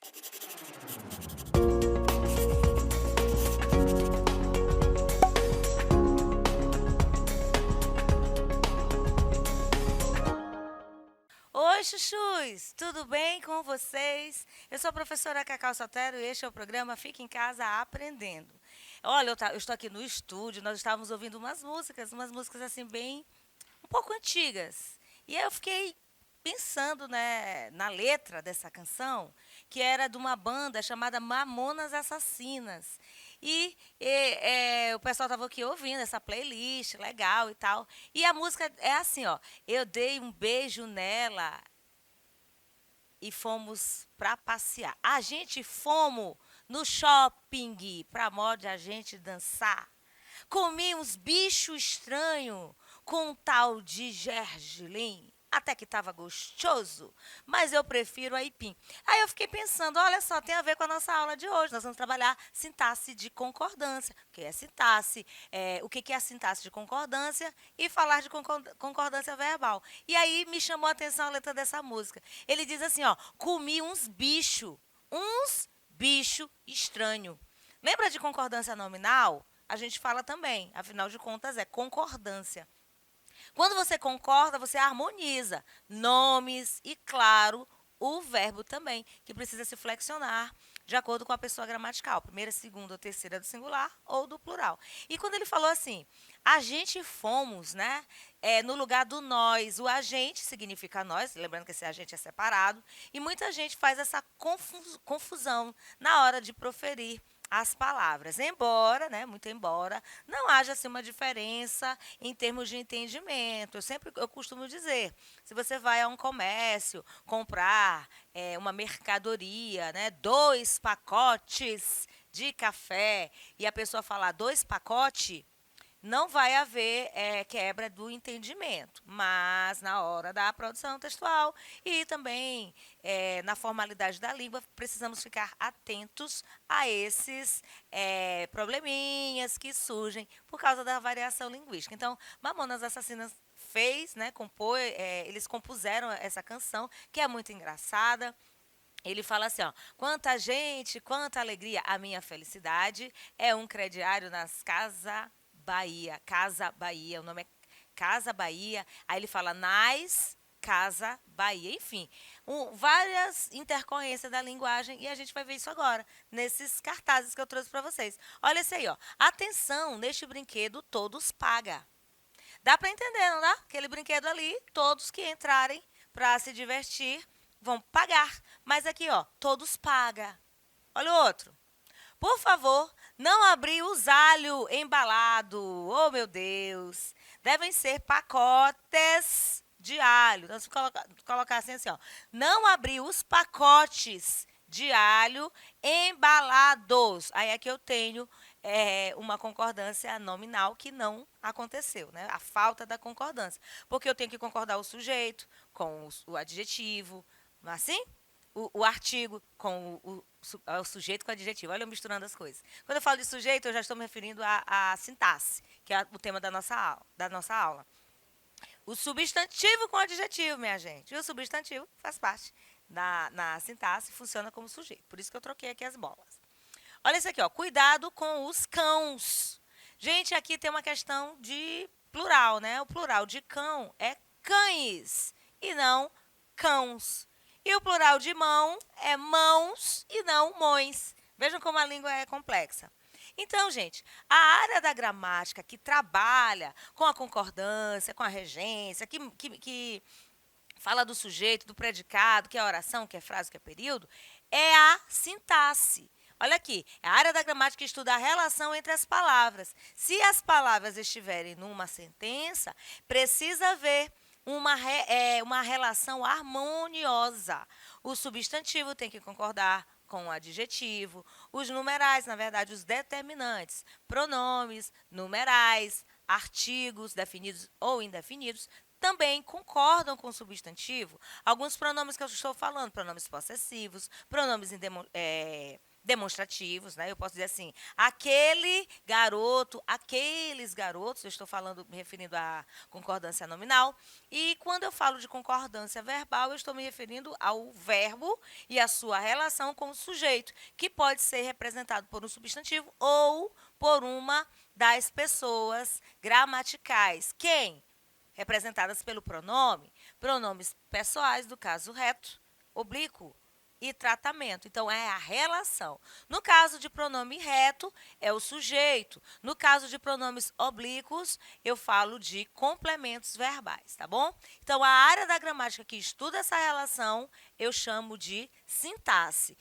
Oi, chuchus! Tudo bem com vocês? Eu sou a professora Cacau Sotero e este é o programa Fica em Casa Aprendendo. Olha, eu estou aqui no estúdio, nós estávamos ouvindo umas músicas assim bem, um pouco antigas. E aí eu fiquei pensando, né, na letra dessa canção, que era de uma banda chamada Mamonas Assassinas. O pessoal estava aqui ouvindo essa playlist, legal e tal. E a música é assim, ó. Eu dei um beijo nela e fomos para passear. A gente fomos no shopping para modo a gente dançar. Comi uns bichos estranhos com um tal de gergelim. Até que estava gostoso, mas eu prefiro aipim. Aí eu fiquei pensando, olha só, tem a ver com a nossa aula de hoje. Nós vamos trabalhar sintaxe de concordância. O que é sintaxe? O que é a sintaxe de concordância? E falar de concordância verbal. E aí me chamou a atenção a letra dessa música. Ele diz assim, ó, comi uns bicho estranho. Lembra de concordância nominal? A gente fala também, afinal de contas é concordância. Quando você concorda, você harmoniza nomes e, claro, o verbo também, que precisa se flexionar de acordo com a pessoa gramatical, primeira, segunda ou terceira do singular ou do plural. E quando ele falou assim, a gente fomos, né? No lugar do nós, o agente significa nós, lembrando que esse agente é separado, e muita gente faz essa confusão na hora de proferir as palavras. Embora, né, muito embora, não haja assim, uma diferença em termos de entendimento. Eu costumo dizer, se você vai a um comércio comprar uma mercadoria, né, 2 pacotes de café, e a pessoa falar 2 pacotes, não vai haver quebra do entendimento, mas na hora da produção textual e também na formalidade da língua, precisamos ficar atentos a esses probleminhas que surgem por causa da variação linguística. Então, Mamonas Assassinas fez, né, eles compuseram essa canção, que é muito engraçada. Ele fala assim, ó, quanta gente, quanta alegria, a minha felicidade é um crediário nas Casa Bahia. Casa Bahia, o nome é Casa Bahia. Aí ele fala nas Casa Bahia. Enfim, várias intercorrências da linguagem e a gente vai ver isso agora, nesses cartazes que eu trouxe para vocês. Olha esse aí, ó. Atenção, neste brinquedo todos pagam. Dá para entender, não dá? Aquele brinquedo ali, todos que entrarem para se divertir vão pagar. Mas aqui, ó, todos pagam. Olha o outro. Por favor, não abrir os alho embalado. Oh, meu Deus. Devem ser pacotes de alho. Então, se colocar assim, ó. Não abrir os pacotes de alho embalados. Aí é que eu tenho uma concordância nominal que não aconteceu, né? A falta da concordância. Porque eu tenho que concordar o sujeito com o adjetivo, não é assim? O artigo com o sujeito com o adjetivo. Olha eu misturando as coisas. Quando eu falo de sujeito, eu já estou me referindo à sintaxe, que é o tema da nossa aula. O substantivo com o adjetivo, minha gente. E o substantivo faz parte na sintaxe, funciona como sujeito. Por isso que eu troquei aqui as bolas. Olha isso aqui, ó. Cuidado com os cãos. Gente, aqui tem uma questão de plural, né? O plural de cão é cães e não cãos. E o plural de mão é mãos e não mões. Vejam como a língua é complexa. Então, gente, a área da gramática que trabalha com a concordância, com a regência, que fala do sujeito, do predicado, que é oração, que é frase, que é período, é a sintaxe. Olha aqui, é a área da gramática que estuda a relação entre as palavras. Se as palavras estiverem numa sentença, precisa haver uma relação harmoniosa. O substantivo tem que concordar com o adjetivo, os numerais, na verdade, os determinantes, pronomes, numerais, artigos definidos ou indefinidos, também concordam com o substantivo. Alguns pronomes que eu estou falando, pronomes possessivos, pronomes demonstrativos, né? Eu posso dizer assim, aquele garoto, aqueles garotos, eu estou falando, me referindo à concordância nominal, e quando eu falo de concordância verbal, eu estou me referindo ao verbo e à sua relação com o sujeito, que pode ser representado por um substantivo ou por uma das pessoas gramaticais. Quem? Representadas pelo pronome, pronomes pessoais do caso reto, oblíquo e tratamento. Então, é a relação. No caso de pronome reto, é o sujeito. No caso de pronomes oblíquos, eu falo de complementos verbais, tá bom? Então, a área da gramática que estuda essa relação, eu chamo de sintaxe.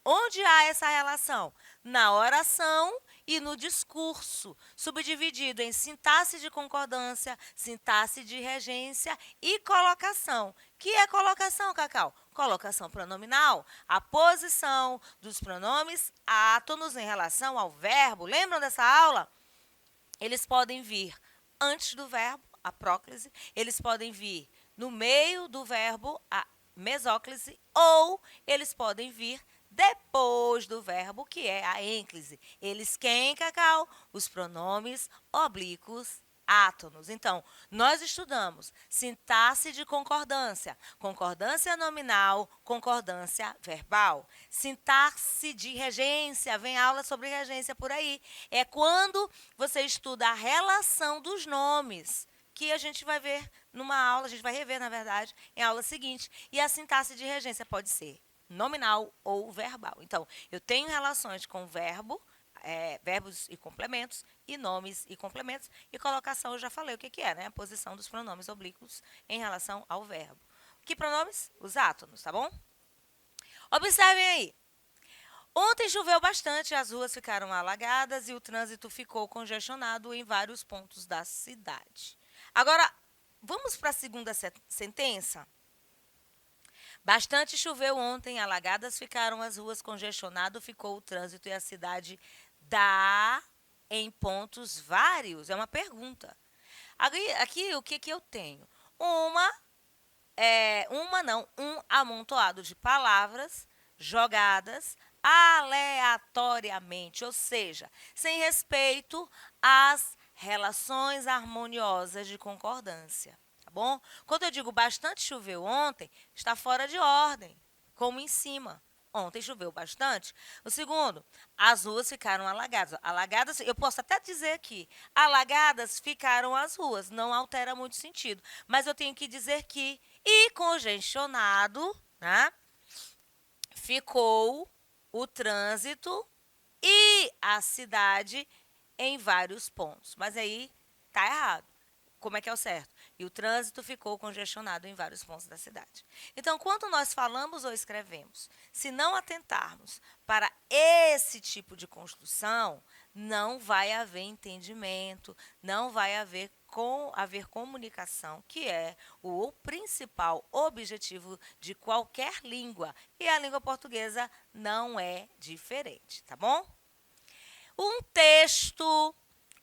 Onde há essa relação? Na oração e no discurso, subdividido em sintaxe de concordância, sintaxe de regência e colocação. Que é colocação, Cacau? Colocação pronominal, a posição dos pronomes átonos em relação ao verbo. Lembram dessa aula? Eles podem vir antes do verbo, a próclise, eles podem vir no meio do verbo, a mesóclise, ou eles podem vir depois do verbo, que é a ênclise. Eles quem, Cacau? Os pronomes oblíquos átonos. Então, nós estudamos sintaxe de concordância, concordância nominal, concordância verbal. Sintaxe de regência, vem aula sobre regência por aí. É quando você estuda a relação dos nomes, que a gente vai ver numa aula, a gente vai rever, na verdade, em aula seguinte. E a sintaxe de regência pode ser nominal ou verbal. Então, eu tenho relações com verbo, verbos e complementos, e nomes e complementos, e colocação eu já falei o que é, né? A posição dos pronomes oblíquos em relação ao verbo. Que pronomes? Os átonos, tá bom? Observem aí. Ontem choveu bastante, as ruas ficaram alagadas e o trânsito ficou congestionado em vários pontos da cidade. Agora, vamos para a segunda sentença? Bastante choveu ontem, alagadas ficaram as ruas, congestionado ficou o trânsito e a cidade dá em pontos vários. É uma pergunta. Aqui o que eu tenho? Um amontoado de palavras jogadas aleatoriamente, ou seja, sem respeito às relações harmoniosas de concordância, tá bom? Quando eu digo bastante choveu ontem, está fora de ordem, como em cima. Ontem choveu bastante. O segundo, as ruas ficaram alagadas. Alagadas, eu posso até dizer aqui, alagadas ficaram as ruas, não altera muito sentido. Mas eu tenho que dizer que e congestionado, né, ficou o trânsito e a cidade em vários pontos. Mas aí tá errado. Como é que é o certo? E o trânsito ficou congestionado em vários pontos da cidade. Então, quando nós falamos ou escrevemos, se não atentarmos para esse tipo de construção, não vai haver entendimento, não vai haver comunicação, que é o principal objetivo de qualquer língua. E a língua portuguesa não é diferente, tá bom? Um texto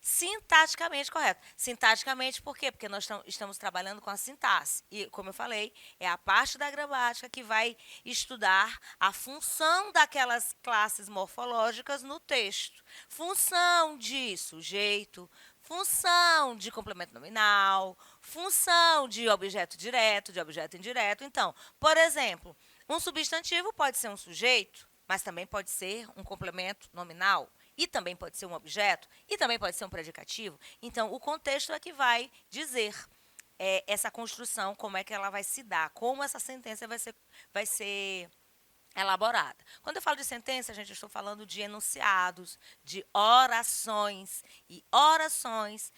sintaticamente correto. Sintaticamente por quê? Porque nós estamos trabalhando com a sintaxe. E, como eu falei, é a parte da gramática que vai estudar a função daquelas classes morfológicas no texto. Função de sujeito, função de complemento nominal, função de objeto direto, de objeto indireto. Então, por exemplo, um substantivo pode ser um sujeito, mas também pode ser um complemento nominal. E também pode ser um objeto, e também pode ser um predicativo. Então, o contexto é que vai dizer essa construção, como é que ela vai se dar, como essa sentença vai ser elaborada. Quando eu falo de sentença, gente, eu estou falando de enunciados, de orações. E orações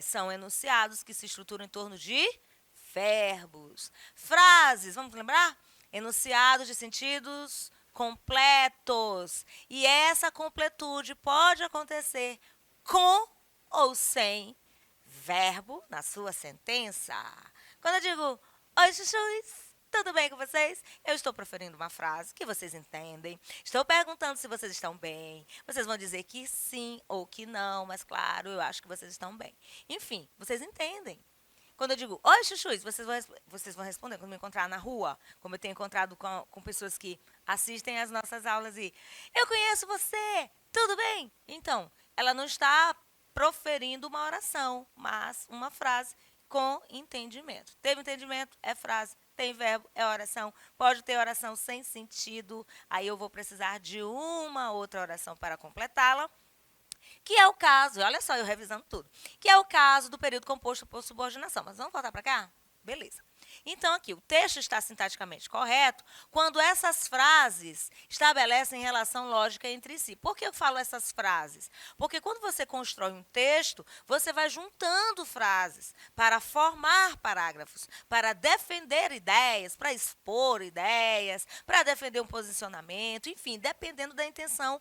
são enunciados que se estruturam em torno de verbos. Frases, vamos lembrar? Enunciados de sentidos completos. E essa completude pode acontecer com ou sem verbo na sua sentença. Quando eu digo, oi, chuchus, tudo bem com vocês? Eu estou proferindo uma frase que vocês entendem. Estou perguntando se vocês estão bem. Vocês vão dizer que sim ou que não, mas claro, eu acho que vocês estão bem. Enfim, vocês entendem. Quando eu digo, oi, chuchus, vocês vão responder. Quando me encontrar na rua, como eu tenho encontrado com pessoas que assistem às nossas aulas e eu conheço você, tudo bem? Então, ela não está proferindo uma oração, mas uma frase com entendimento. Teve entendimento? É frase. Tem verbo? É oração. Pode ter oração sem sentido. Aí eu vou precisar de uma outra oração para completá-la. Que é o caso, olha só, eu revisando tudo. Que é o caso do período composto por subordinação. Mas vamos voltar para cá? Beleza. Então, aqui, o texto está sintaticamente correto quando essas frases estabelecem relação lógica entre si. Por que eu falo essas frases? Porque quando você constrói um texto, você vai juntando frases para formar parágrafos, para defender ideias, para expor ideias, para defender um posicionamento, enfim, dependendo da intenção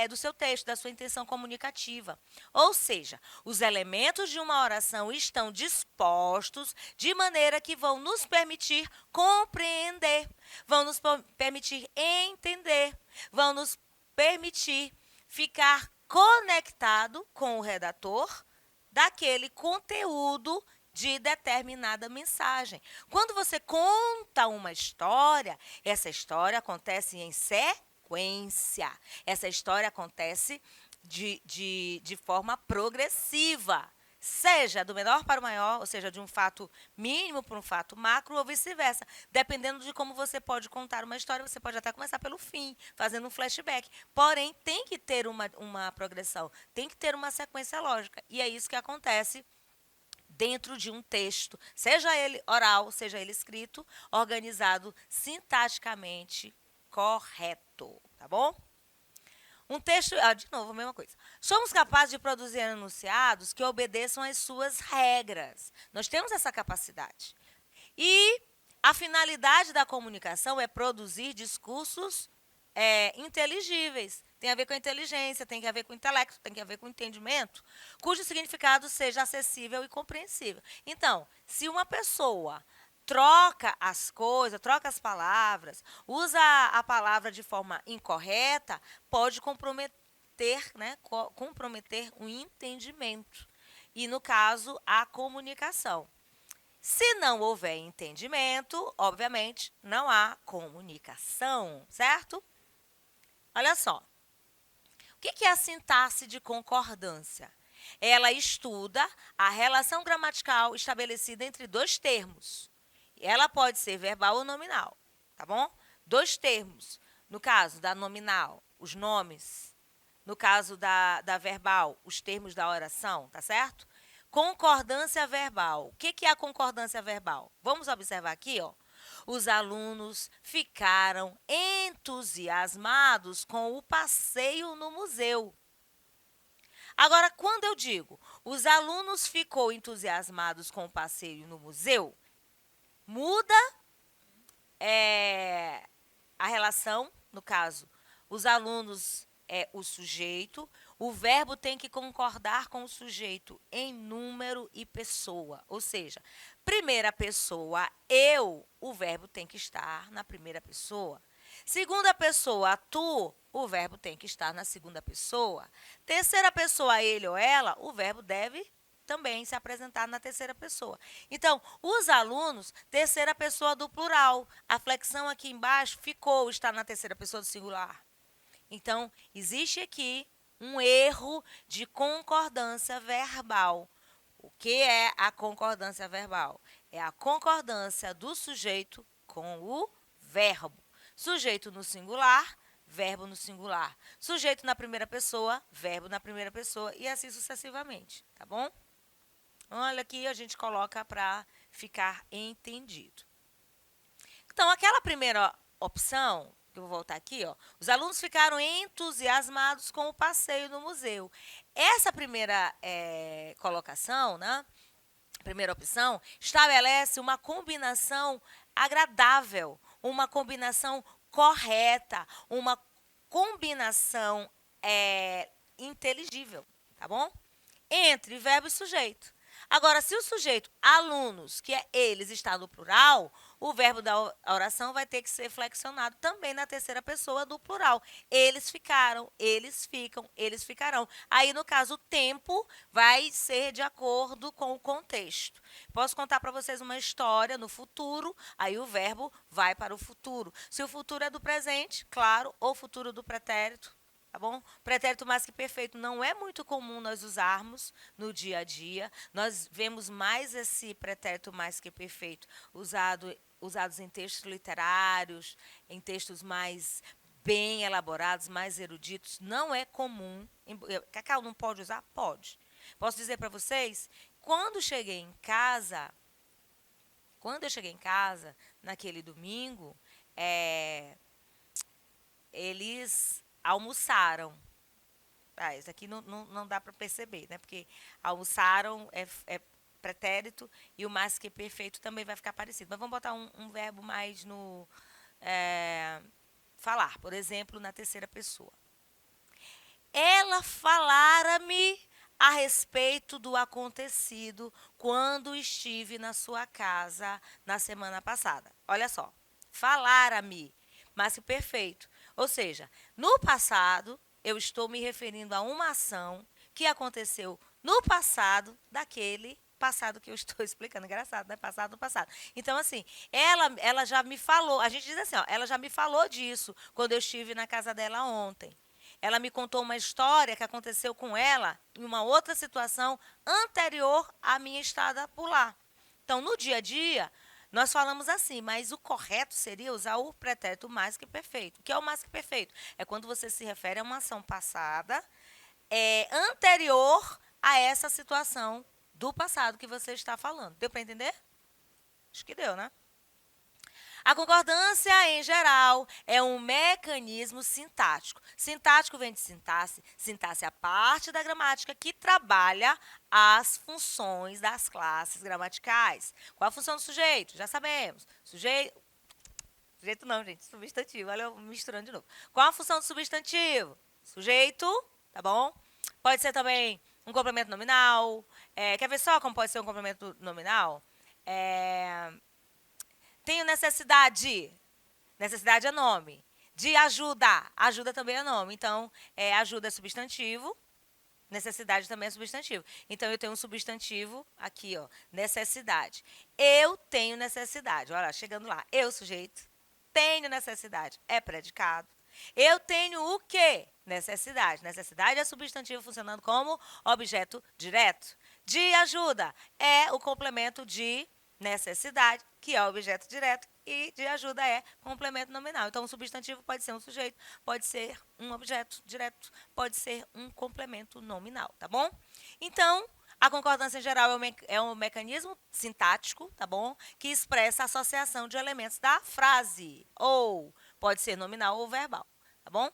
do seu texto, da sua intenção comunicativa. Ou seja, os elementos de uma oração estão dispostos de maneira que vão nos permitir compreender, vão nos permitir entender, vão nos permitir ficar conectado com o redator daquele conteúdo de determinada mensagem. Quando você conta uma história, essa história acontece em sequência. Essa história acontece de forma progressiva. Seja do menor para o maior, ou seja, de um fato mínimo para um fato macro, ou vice-versa. Dependendo de como você pode contar uma história, você pode até começar pelo fim, fazendo um flashback. Porém, tem que ter uma progressão, tem que ter uma sequência lógica. E é isso que acontece dentro de um texto, seja ele oral, seja ele escrito, organizado sintaticamente correto, tá bom? Um texto, de novo, a mesma coisa. Somos capazes de produzir enunciados que obedeçam às suas regras. Nós temos essa capacidade. E a finalidade da comunicação é produzir discursos inteligíveis. Tem a ver com a inteligência, tem a ver com o intelecto, tem a ver com o entendimento, cujo significado seja acessível e compreensível. Então, se uma pessoa troca as coisas, troca as palavras, usa a palavra de forma incorreta, pode comprometer, né, comprometer o entendimento. E, no caso, a comunicação. Se não houver entendimento, obviamente, não há comunicação, certo? Olha só. O que é a sintaxe de concordância? Ela estuda a relação gramatical estabelecida entre dois termos. Ela pode ser verbal ou nominal, tá bom? Dois termos. No caso da nominal, os nomes. No caso da verbal, os termos da oração, tá certo? Concordância verbal. O que é a concordância verbal? Vamos observar aqui, ó. Os alunos ficaram entusiasmados com o passeio no museu. Agora, quando eu digo os alunos ficou entusiasmados com o passeio no museu, muda a relação, no caso, os alunos é o sujeito, o verbo tem que concordar com o sujeito em número e pessoa. Ou seja, primeira pessoa, eu, o verbo tem que estar na primeira pessoa. Segunda pessoa, tu, o verbo tem que estar na segunda pessoa. Terceira pessoa, ele ou ela, o verbo deve também se apresentar na terceira pessoa. Então, os alunos, terceira pessoa do plural. A flexão aqui embaixo ficou, está na terceira pessoa do singular. Então, existe aqui um erro de concordância verbal. O que é a concordância verbal? É a concordância do sujeito com o verbo. Sujeito no singular, verbo no singular. Sujeito na primeira pessoa, verbo na primeira pessoa e assim sucessivamente, tá bom? Olha aqui, a gente coloca para ficar entendido. Então, aquela primeira opção, que eu vou voltar aqui, ó, os alunos ficaram entusiasmados com o passeio no museu. Essa primeira colocação, né, primeira opção, estabelece uma combinação agradável, uma combinação correta, uma combinação inteligível, tá bom? Entre verbo e sujeito. Agora, se o sujeito alunos, que é eles, está no plural, o verbo da oração vai ter que ser flexionado também na terceira pessoa do plural. Eles ficaram, eles ficam, eles ficarão. Aí, no caso, o tempo vai ser de acordo com o contexto. Posso contar para vocês uma história no futuro, aí o verbo vai para o futuro. Se o futuro é do presente, claro, ou futuro do pretérito, tá bom? Pretérito mais que perfeito não é muito comum nós usarmos no dia a dia. Nós vemos mais esse pretérito mais que perfeito usados em textos literários, em textos mais bem elaborados, mais eruditos. Não é comum. Cacau, não pode usar? Pode. Posso dizer para vocês, quando eu cheguei em casa, naquele domingo, eles almoçaram. Isso aqui não dá para perceber, né? Porque almoçaram é pretérito e o mais que perfeito também vai ficar parecido. Mas vamos botar um verbo mais no falar, por exemplo, na terceira pessoa. Ela falara-me a respeito do acontecido quando estive na sua casa na semana passada. Olha só, falara-me, mas que perfeito. Ou seja, no passado, eu estou me referindo a uma ação que aconteceu no passado daquele passado que eu estou explicando. Engraçado, né? Passado no passado. Então, assim, ela já me falou, a gente diz assim, ó, ela já me falou disso quando eu estive na casa dela ontem. Ela me contou uma história que aconteceu com ela em uma outra situação anterior à minha estada por lá. Então, no dia a dia, nós falamos assim, mas o correto seria usar o pretérito mais que perfeito. O que é o mais que perfeito? É quando você se refere a uma ação passada anterior a essa situação do passado que você está falando. Deu para entender? Acho que deu, né? A concordância, em geral, é um mecanismo sintático. Sintático vem de sintaxe. Sintaxe é a parte da gramática que trabalha as funções das classes gramaticais. Qual a função do sujeito? Já sabemos. Sujeito não, gente. Substantivo. Olha eu misturando de novo. Qual a função do substantivo? Sujeito, tá bom? Pode ser também um complemento nominal. Quer ver só como pode ser um complemento nominal? Tenho necessidade. Necessidade é nome. De ajuda. Ajuda também é nome. Então, ajuda é substantivo. Necessidade também é substantivo. Então, eu tenho um substantivo aqui, ó. Necessidade. Eu tenho necessidade. Olha, chegando lá. Eu, sujeito. Tenho necessidade. É predicado. Eu tenho o quê? Necessidade. Necessidade é substantivo funcionando como objeto direto. De ajuda é o complemento de necessidade, que é o objeto direto, e de ajuda é complemento nominal. Então, o substantivo pode ser um sujeito, pode ser um objeto direto, pode ser um complemento nominal, tá bom? Então, a concordância em geral é um mecanismo sintático, tá bom? Que expressa a associação de elementos da frase, ou pode ser nominal ou verbal, tá bom?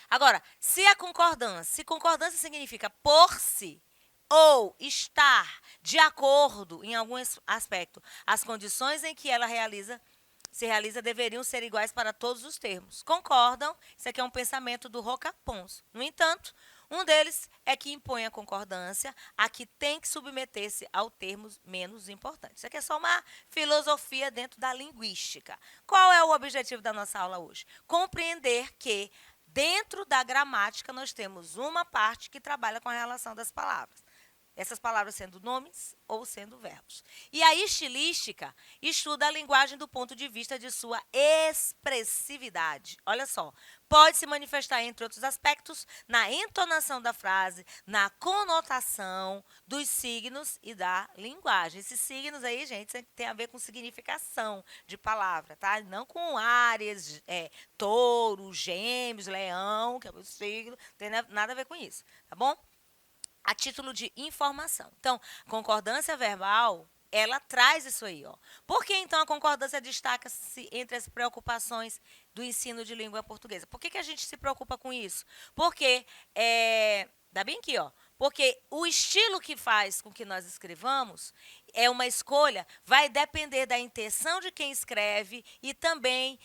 Agora, se concordância significa por-se, ou estar de acordo em algum aspecto, as condições em que ela se realiza deveriam ser iguais para todos os termos. Concordam? Isso aqui é um pensamento do Roca Pons. No entanto, um deles é que impõe a concordância a que tem que submeter-se ao termos menos importantes. Isso aqui é só uma filosofia dentro da linguística. Qual é o objetivo da nossa aula hoje? Compreender que dentro da gramática nós temos uma parte que trabalha com a relação das palavras. Essas palavras sendo nomes ou sendo verbos. E a estilística estuda a linguagem do ponto de vista de sua expressividade. Olha só, pode se manifestar, entre outros aspectos, na entonação da frase, na conotação dos signos e da linguagem. Esses signos aí, gente, tem a ver com significação de palavra, tá? Não com áreas, touro, gêmeos, leão, que é o signo, não tem nada a ver com isso, tá bom? A título de informação. Então, concordância verbal, ela traz isso aí, ó. Por que, então, a concordância destaca-se entre as preocupações do ensino de língua portuguesa? Por que a gente se preocupa com isso? Porque, dá bem aqui, ó. Porque o estilo que faz com que nós escrevamos é uma escolha, vai depender da intenção de quem escreve e também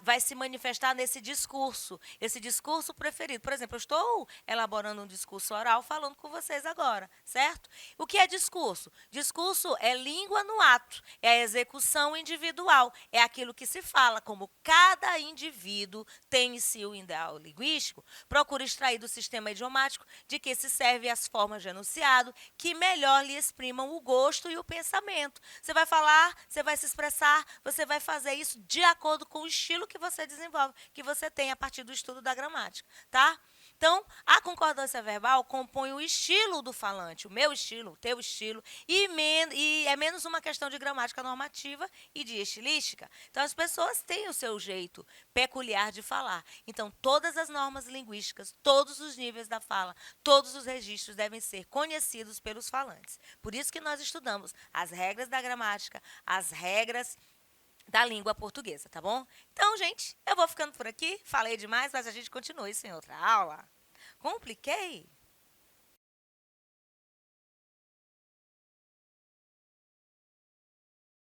vai se manifestar nesse discurso, esse discurso preferido. Por exemplo, eu estou elaborando um discurso oral falando com vocês agora, certo? O que é discurso? Discurso é língua no ato, é a execução individual, é aquilo que se fala, como cada indivíduo tem em si o ideal linguístico, procura extrair do sistema idiomático de que se serve as formas de enunciado que melhor lhe exprimam o gosto e o pensamento. Você vai falar, você vai se expressar, você vai fazer isso de acordo com o estilo que você desenvolve, que você tem a partir do estudo da gramática, tá? Então, a concordância verbal compõe o estilo do falante, o meu estilo, o teu estilo, e é menos uma questão de gramática normativa e de estilística. Então, as pessoas têm o seu jeito peculiar de falar. Então, todas as normas linguísticas, todos os níveis da fala, todos os registros devem ser conhecidos pelos falantes. Por isso que nós estudamos as regras da gramática, as regras da língua portuguesa, tá bom? Então, gente, eu vou ficando por aqui. Falei demais, mas a gente continua isso em outra aula. Compliquei?